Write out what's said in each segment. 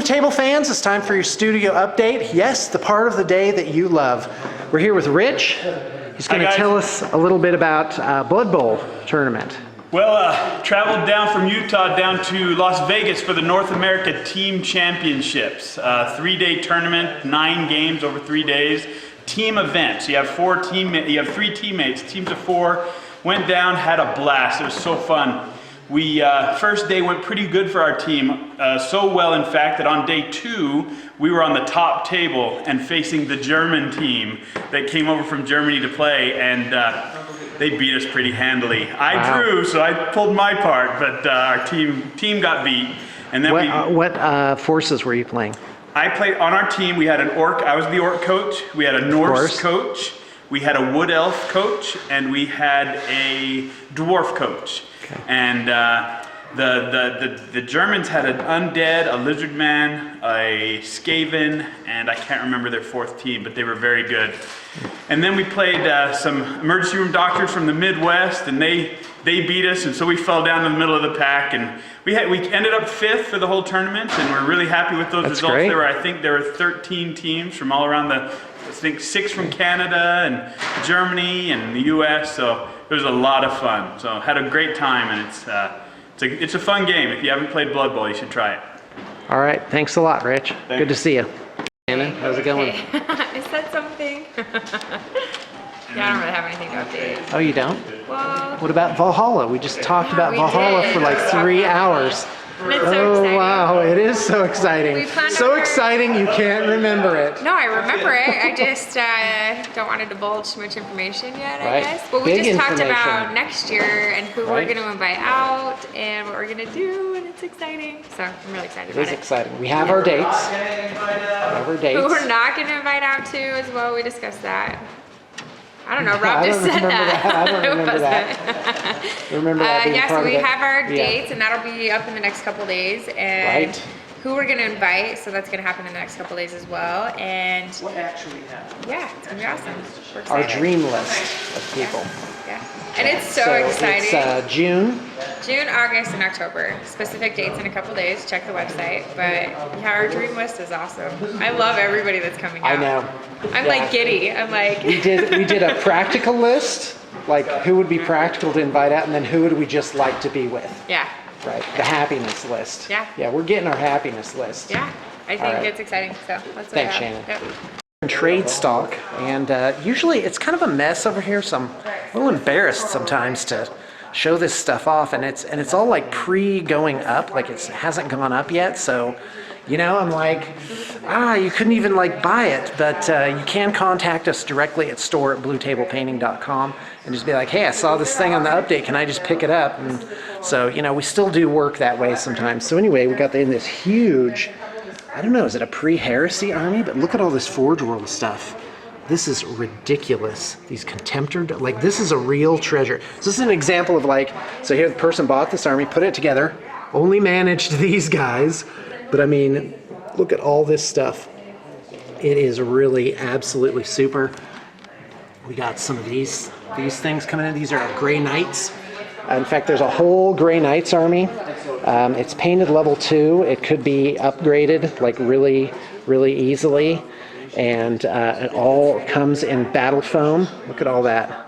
Table fans, it's time for your studio update. Yes, the part of the day that you love. We're here with Rich. He's going to tell us a little bit about Blood Bowl tournament. Well, traveled down from Utah down to Las Vegas for the North America Team Championships. 3-day tournament, 9 games over 3 days. Team event. So you have 3 teammates, teams of 4. Went down, had a blast. It was so fun. We first day went pretty good for our team, so well in fact that on day 2 we were on the top table and facing the German team that came over from Germany to play, and they beat us pretty handily. I drew, so I pulled my part, but our team got beat. And then what forces were you playing? I played on our team. We had an orc. I was the orc coach. We had a Norse coach. We had a wood elf coach, and we had a dwarf coach. Okay. And the Germans had an undead, a lizard man, a skaven, and I can't remember their 4th team, but they were very good. And then we played some emergency room doctors from the Midwest, and they beat us, and so we fell down in the middle of the pack, and we ended up 5th for the whole tournament, and we're really happy with those results. Great. I think there were 13 teams from all around I think 6 from Canada and Germany and the US, so it was a lot of fun. So had a great time, and it's a fun game. If you haven't played Blood Bowl, you should try it. All right, thanks a lot, Rich. Thanks. Good to see you. Anna, how's it going? I said something. Yeah, I don't really have anything to update. Oh, you don't? Well, what about Valhalla? We just talked about Valhalla for like 3 hours. It's so exciting. Wow, it is so exciting. So exciting you can't remember it. No, I remember it. I just don't want to divulge too much information yet, I guess. But we just talked about next year and who we're going to invite out and what we're going to do, and it's exciting. So I'm really excited about it. It is exciting. We have our dates. Who we're not going to invite out to as well. We discussed that. I don't know, Rob just said that. I don't remember that. Remember that being yeah, part so we of it. have our dates, and that'll be up in the next couple days. And who we're going to invite, so that's going to happen in the next couple days as well. And what actually happened? Yeah, it's going to be awesome. We're excited. Our dream list of people. Yeah. And it's so exciting. It's June, August, and October. Specific dates in a couple days. Check the website. But yeah, our dream list is awesome. I love everybody that's coming out. I know. I'm like giddy. I'm like. we did a practical list, like who would be practical to invite out, and then who would we just like to be with. Yeah. Right. The happiness list. Yeah. Yeah, we're getting our happin's list. Yeah. I think it's exciting. So let's Thanks, Shannon. Trade stock, and usually it's kind of a mess over here, so I'm a little embarrassed sometimes to show this stuff off, and it's all like pre-going up, like it hasn't gone up yet, so you know, I'm like, you couldn't even like buy it, but you can contact us directly at store@bluetablepainting.com and just be like, hey, I saw this thing on the update, can I just pick it up? And so, you know, we still do work that way sometimes. So anyway, we got in this huge, I don't know, is it a pre-heresy army? But look at all this Forge World stuff. This is ridiculous. These Contemptor, like this is a real treasure. So this is an example of like, so here the person bought this army, put it together, only managed these guys. But I mean, look at all this stuff. It is really absolutely super. We got some of these things coming in. These are Grey Knights. In fact, there's a whole Grey Knights army. It's painted level 2. It could be upgraded like really, really easily. And it all comes in battle foam. Look at all that.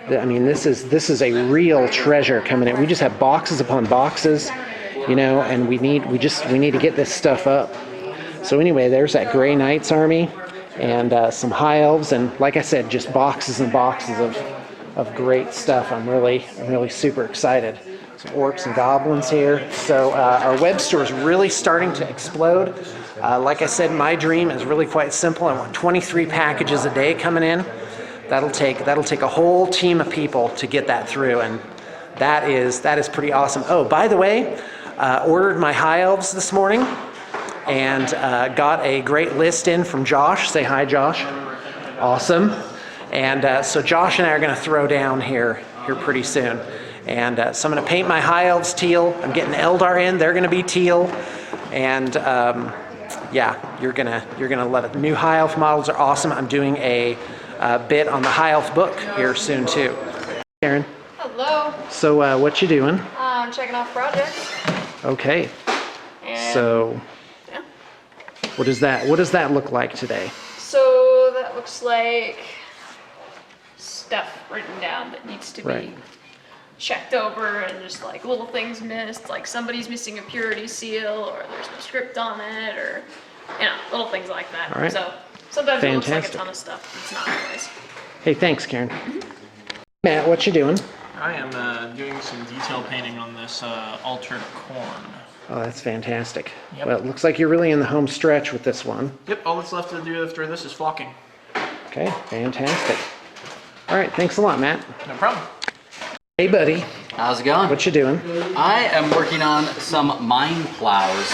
I mean, this is a real treasure coming in. We just have boxes upon boxes, you know, and we need to get this stuff up. So anyway, there's that Grey Knights army and some High Elves, and like I said, just boxes and boxes of great stuff. I'm really super excited. Some orcs and goblins here. So our web store is really starting to explode. Like I said, my dream is really quite simple. I want 23 packages a day coming in. That'll take a whole team of people to get that through, and that is pretty awesome. Oh, by the way, ordered my High Elves this morning, and got a great list in from Josh. Say hi, Josh. Awesome. And so Josh and I are going to throw down here pretty soon. And so I'm going to paint my High Elves teal. I'm getting Eldar in. They're going to be teal. And yeah, you're gonna love it. The new High Elf models are awesome. I'm doing a bit on the High Elf book here soon too. Karen. Hello. So what you doing? I'm checking off projects. Okay. And So yeah. What does that look like today? So that looks like stuff written down that needs to be checked over, and just like little things missed, like somebody's missing a purity seal, or there's no script on it, or little things like that. All right. So sometimes it looks like a Fantastic. ton of stuff. It's not always. Hey, thanks, Karen. Matt, what you doing? I am doing some detail painting on this altered corn. Oh, that's fantastic. Yep. Well, it looks like you're really in the home stretch with this one. Yep, all that's left to do after this is flocking. Okay, fantastic. All right, thanks a lot, Matt. No problem. Hey, buddy. How's it going? What you doing? I am working on some mine plows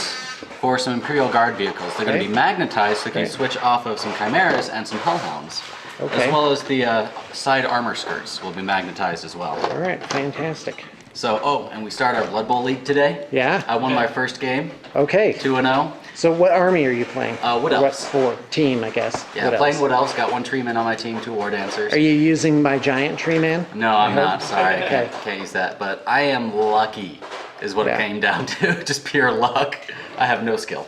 for some Imperial Guard vehicles. They're going to be magnetized so they can switch off of some Chimeras and some Hellhounds. Okay. As well as the side armor skirts will be magnetized as well. All right, fantastic. So, and we start our Blood Bowl League today. Yeah. I won my first game, Okay. 2-0. So what army are you playing? Wood Or Elves. What for? Team, I guess. Yeah, playing Wood Elves. Got 1 tree man on my team, 2 war dancers. Are you using my giant tree man? No, I'm not. Sorry, I Okay. can't use that. But I am lucky, is what Yeah. it came down to. Just pure luck. I have no skill.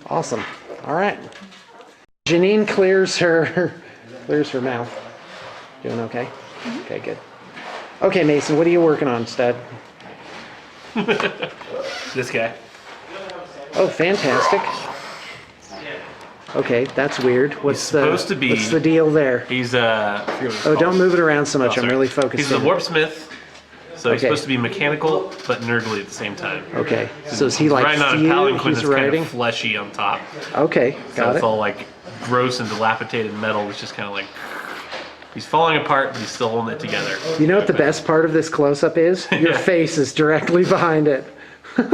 Awesome. All right. Janine clears her mouth. Doing okay? Okay, good. Okay, Mason, what are you working on, stud? This guy. Oh, fantastic. Okay, that's weird. What's supposed to be- What's the deal there? He's I forget what it's Oh, don't called. move it around so much. Oh, I'm sorry. really focused. He's the in. warpsmith, so he's Okay. supposed to be mechanical but nerdly at the same time. Okay, so is he like Riding on a Theo? palanquin He's that's kind riding. of fleshy on top. Okay, So got it's it. all like gross and dilapidated metal. It's just kind of like he's falling apart, but he's still holding it together. You know what the best part of this close-up is? Your Yeah. face is directly behind it. All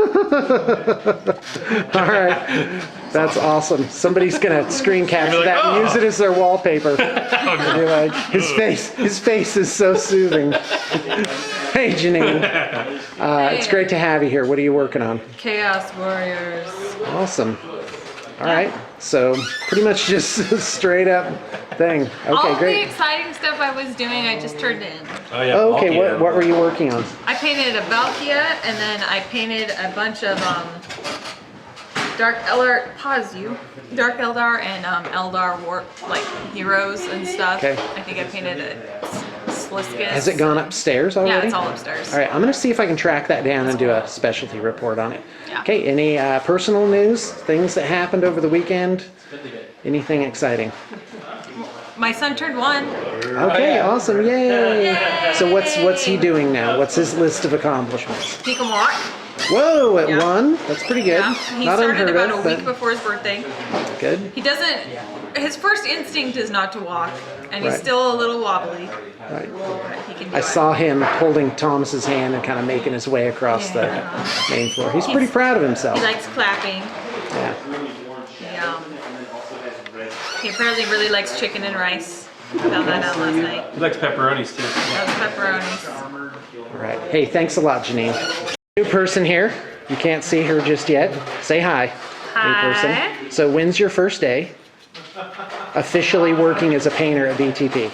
right, that's awesome. Somebody's gonna screen capture like, that and "Oh." use it as their wallpaper. And you're like, his face is so soothing. Hey, Janine, it's great to have you here. What are you working on? Chaos Warriors. Awesome. All right, so pretty much just a straight up thing. All Okay, the great. exciting stuff I was doing, I just turned in. Oh yeah. Oh, okay, Valkia. what were you working on? I painted a Valkia, and then I painted a bunch of Dark Eldar, Dark Eldar and Eldar war heroes and stuff. Okay. I think I painted a Sliskus. Has it gone upstairs already? Yeah, it's all upstairs. All right, I'm going to see if I can track that down and do a specialty report on it. Yeah. Okay, any personal news, things that happened over the weekend? Anything exciting? My son turned 1. Okay, awesome, yay! So what's he doing now? What's his list of accomplishments? He can walk. Whoa, at Yeah. 1? That's pretty good. Yeah. He Not started unheard about of, a week but before his birthday. good. He doesn't. His first instinct is not to walk, and he's Right. still a little wobbly. Right. But he can do I it. saw him holding Thomas's hand and kind of making his way across the main floor. He's pretty proud of himself. He likes clapping. Yeah. He apparently really likes chicken and rice. Found that out last night. He likes pepperonis too. That was pepperonis. All right. Hey, thanks a lot, Janine. New person here. You can't see her just yet. Say hi. Hi. New person. So when's your first day officially working as a painter at BTP?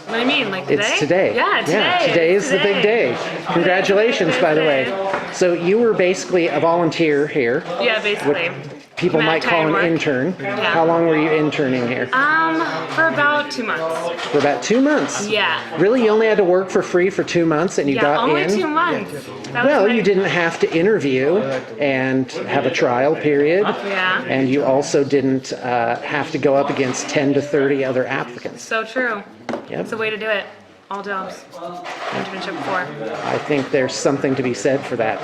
What do you mean, like today? It's today. Yeah, today. Yeah, today is the big day. Congratulations, by the way. So you were basically a volunteer here. Yeah, basically. People might call an Humanitarian intern. Yeah. How long were you interning here? For about 2 months. For about 2 months. Yeah. Really, you only had to work for free for 2 months, and you Yeah, got only in. 2 months. That was Well, my- you didn't have to interview and have a trial period. Yeah. And you also didn't have to go up against 10 to 30 other applicants. So true. Yep. It's a way to do it. All jobs. Internship before. I think there's something to be said for that.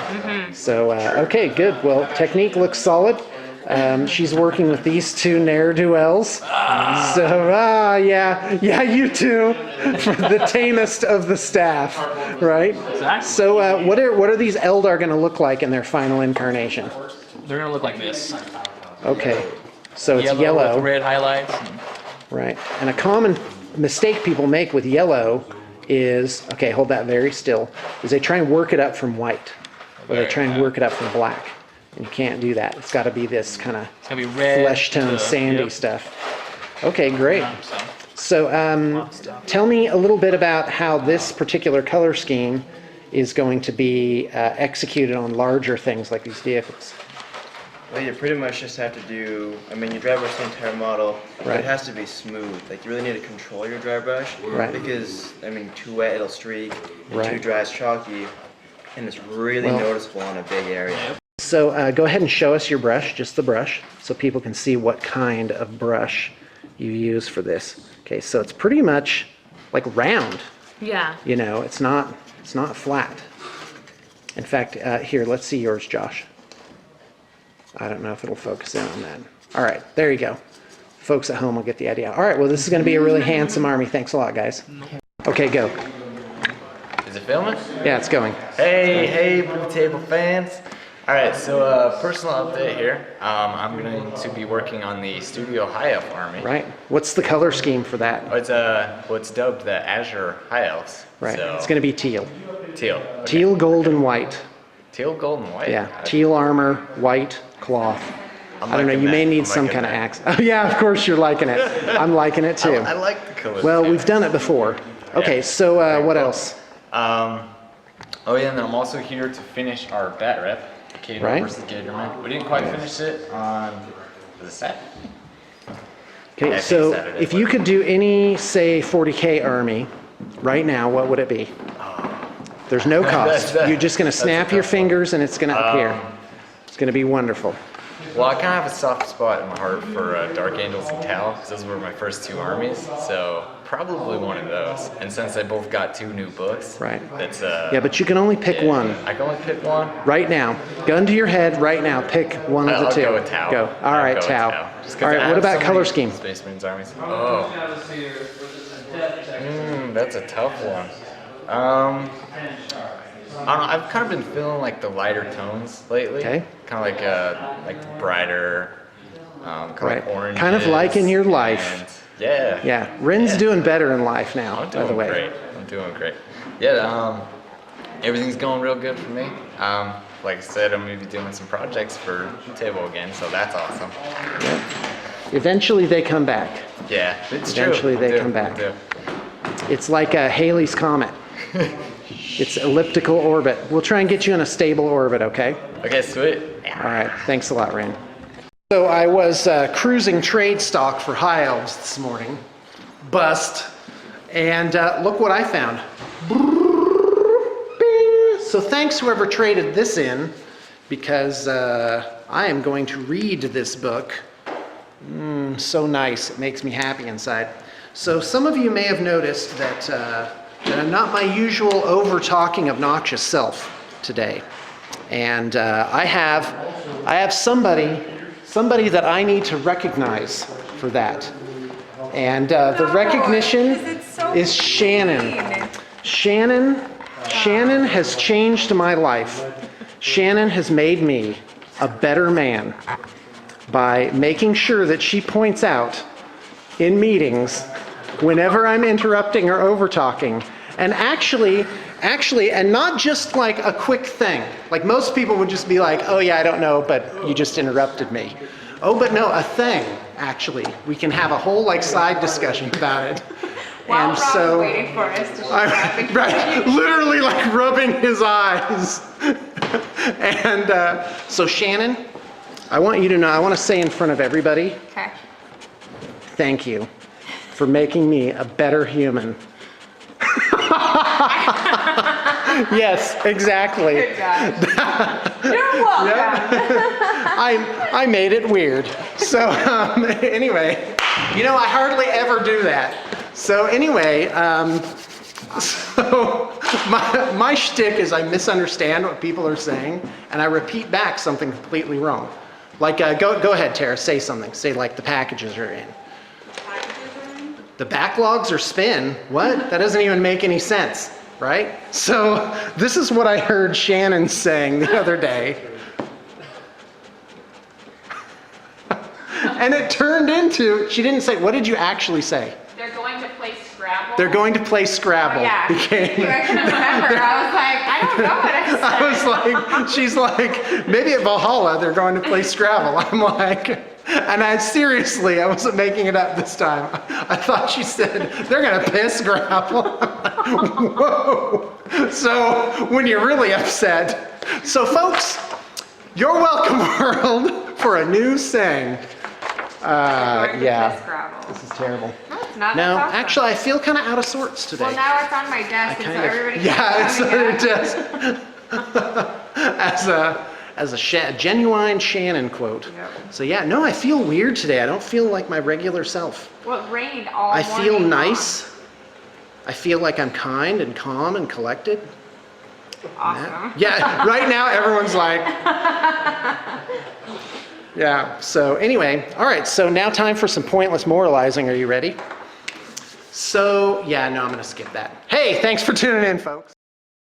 So, okay, good. Well, technique looks solid. She's working with these 2 ne'er-do-wells. So, yeah, you two, for the tamest of the staff, right? Exactly. So, what are these Eldar going to look like in their final incarnation? They're gonna look like this. Okay, so it's With yellow, red highlights. right? And a common mistake people make with yellow is, okay, hold that very still, is they try and work it up from white, or they try and work it up from black. And you can't do that. It's got to be this kind of It's gonna be red. flesh tone, sandy Yep. stuff. Okay, great. So, So tell me a little bit about how this particular color scheme is going to be executed on larger things like these vehicles. Well, you pretty much just have to do, I mean, you dry brush the entire model, but Right. it has to be smooth. Like, you really need to control your dry brush. Right. Because, I mean, too wet, it'll streak, and Right. too dry, it's chalky, and it's really Well- noticeable on a big area. So go ahead and show us your brush, just the brush, so people can see what kind of brush you use for this. Okay, so it's pretty much like round. Yeah. You know, it's not flat. In fact, here, let's see yours, Josh. I don't know if it'll focus in on that. All right, there you go. Folks at home will get the idea. All right, well, this is going to be a really handsome army. Thanks a lot, guys. Okay, go. Is it filming? Yeah, it's going. Hey, Blue Table fans. All right, so personal update here. I'm going to be working on the Studio High Elf army. Right. What's the color scheme for that? Oh, it's what's dubbed the Azure High Elves. Right. So, It's going to be teal. teal. Okay. Teal, gold, and white. Teal, gold, and white. Yeah. Teal armor, white cloth. I don't know. You may need some kind of axe. Oh, yeah, of course you're liking it. I'm liking it too. I like the colors. Well, too. we've done it before. Okay, so what else? Oh yeah, and then I'm also here to finish our bat rep, Cater Right. versus Gatorman. We didn't quite finish it on the set. Okay, Yeah, I so think Saturday, if you could do any, say, 40K army right now, what would it be? There's no cost. You're just going to snap your fingers and it's going to appear. It's going to be wonderful. Well, I kind of have a soft spot in my heart for Dark Angels and Tal, because those were my first two armies, so probably one of those. And since they both got 2 new books, Right. that's Yeah, but you can only pick one. I can only pick one. Right now. Gun to your head right now. Pick one of the I'll two. go with Tau. Go. All I'll right, go with Tau. Just 'cause All I right, have what about so color many scheme? Space Marines armies. Oh. That's a tough one. I don't know, I've kind of been feeling like the lighter tones lately. Okay. Kind of like the brighter, kind of Right. like orange. Kind of like in your life. Yeah. Yeah, Rin's doing better in life now, I'm by doing the way. great. I'm doing great. Yeah, everything's going real good for me. Like I said, I'm gonna be doing some projects for Table again, so that's awesome. Eventually they come back. Yeah, it's true. Eventually they I do, come back. I do. It's like a Halley's Comet. It's elliptical orbit. We'll try and get you in a stable orbit, okay? Okay, sweet. All right, thanks a lot, Rin. So I was cruising trade stock for High Elves this morning. Bust. And look what I found. Bing. So thanks whoever traded this in, because I am going to read this book. So nice. It makes me happy inside. So some of you may have noticed that I'm not my usual over-talking, obnoxious self today. And I have somebody that I need to recognize for that. And the recognition is Shannon. Shannon has changed my life. Shannon has made me a better man by making sure that she points out in meetings whenever I'm interrupting or over-talking. And actually, and not just like a quick thing. Like most people would just be like, oh yeah, I don't know, but you just interrupted me. Oh, but no, a thing, actually. We can have a whole like side discussion about it. While And Rob's so, waiting for us to show up. right, literally like rubbing his eyes. And so Shannon, I want you to know, I want to say in front of everybody, Okay. thank you for making me a better human. Yes, exactly. Good job. You're welcome. I made it weird. So anyway, you know, I hardly ever do that. So anyway, so my shtick is I misunderstand what people are saying and I repeat back something completely wrong. Like, go ahead, Tara, say something. Say like the packages are in. The backlogs are spin. What? That doesn't even make any sense, right? So this is what I heard Shannon saying the other day. And it turned into, she didn't say, what did you actually say? They're going to play Scrabble. They're going to play Scrabble. Yeah. I couldn't remember. I was like, I don't know what I said. I was like, she's like, maybe at Valhalla they're going to play Scrabble. I'm like, and I seriously, I wasn't making it up this time. I thought she said, they're going to play Scrabble. I'm like, whoa. So when you're really upset. So folks, your welcome world for a new saying. Going to Yeah, kiss gravel. this is terrible. No, it's not. No, That's awesome. actually, I feel kind of out of sorts today. Well, now it's on my desk, and so everybody can yeah, it's see on it. your desk. As a genuine Shannon quote. Yep. So yeah, no, I feel weird today. I don't feel like my regular self. Well, it rained all I morning feel long. nice. I feel like I'm kind and calm and collected. Awesome. Yeah, right now everyone's like, yeah. So anyway, all right, so now time for some pointless moralizing. Are you ready? So yeah, no, I'm gonna skip that. Hey, thanks for tuning in, folks.